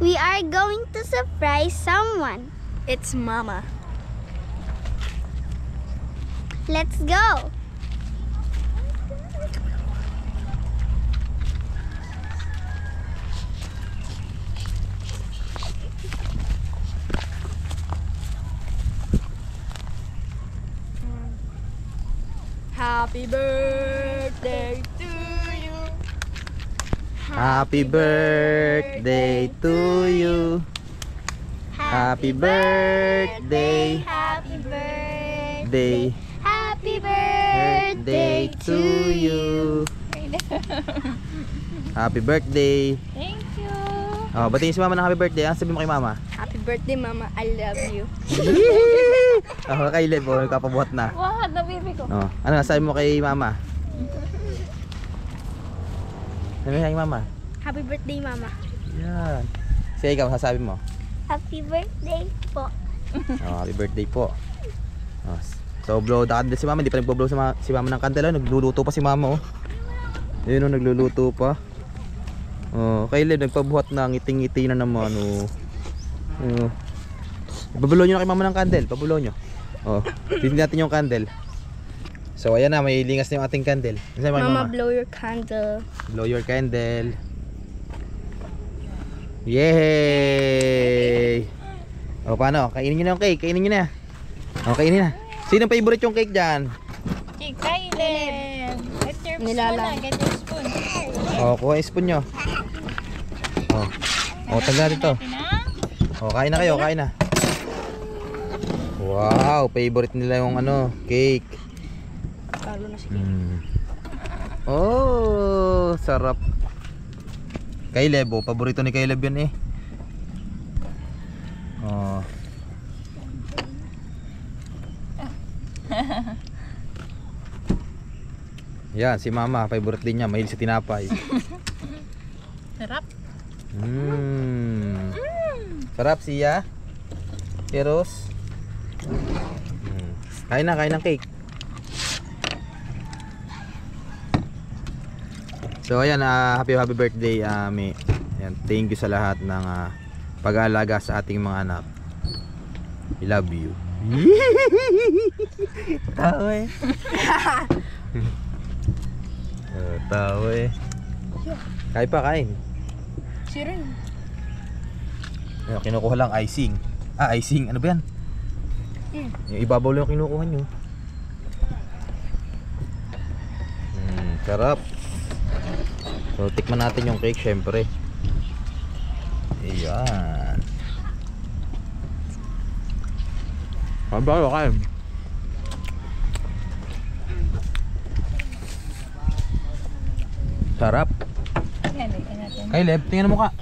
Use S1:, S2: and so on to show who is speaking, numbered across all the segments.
S1: We are going to surprise someone.
S2: It's Mama.
S1: Let's go.
S2: Happy birthday to you.
S3: Happy birthday to you. Happy birthday.
S1: Happy birthday.
S3: Day.
S1: Happy
S3: Birthday to you. Happy birthday.
S2: Thank you.
S3: Oh, batiin si Mama ng happy birthday. Ano sabi mo kay Mama?
S2: Happy birthday, Mama. I love you.
S3: Oh, kay Lev, oh, nagpapabuhat na.
S2: Wow, nabibi ko.
S3: Oh, ano sabi mo kay Mama? Sabi mo kay Mama?
S1: Happy birthday, Mama.
S3: Yan. Sige, ikaw, sasabi mo.
S1: Happy birthday po.
S3: Oh, happy birthday po. Oh, so blow the candle si Mama, hindi pa nagbo-blow si Mama ng candle, oh. Nagluluto pa si Mama, oh. Ayun, oh, nagluluto pa. Oh, kay Lev nagpabuhat na, ngiting-ngiti na naman, oh. Oh. Pabulo nyo na kay Mama ng candle, pabulo nyo. Oh, titin natin yung candle. So ayan na, may lingas na yung ating candle. Ano sabi mo kay
S2: Mama,
S3: Mama?
S2: blow your candle.
S3: Blow your candle. Yay! O paano? Kainin nyo na yung cake. Kainin nyo na. O kainin na. Sino favorite yung cake dyan?
S2: Kailin. Get your
S1: Nilalang.
S2: spoon. Get your spoon.
S3: O kuha yung spoon nyo. O tanggalin ito. O kain na kayo. Kain na. Wow! Favorite nila yung ano, cake.
S2: Talo na si
S3: Oh, sarap. Kay Lev, oh, paborito ni Kay Lev yun eh. Oh. Yan, si Mama, favorite din niya, mahilig sa tinapay.
S2: Sarap.
S3: Sarap siya. Heroes. Kain na, kain ng cake. So ayan, happy birthday, Ami. Ayan, thank you sa lahat ng pag-aalaga sa ating mga anak. I love you. Tawa eh. Tawa eh. Kain pa, kain.
S2: Sira yun.
S3: Ayan, kinukuha lang icing. Icing, ano ba yan? Yung ibabaw lang yung kinukuha nyo. Sarap. So tikman natin yung cake syempre. Ayan. Ano ba kayo? Sarap.
S2: Yan, ikan natin.
S3: Kay Lev, tingnan mo ka.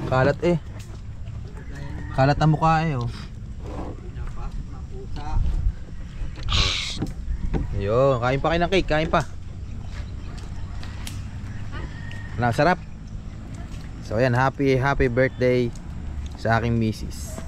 S3: Kalat eh. Kalat ang mukha eh, oh. Ayun, kain pa kayo ng cake, kain pa. Ano, sarap. So ayan, happy birthday sa aking misis.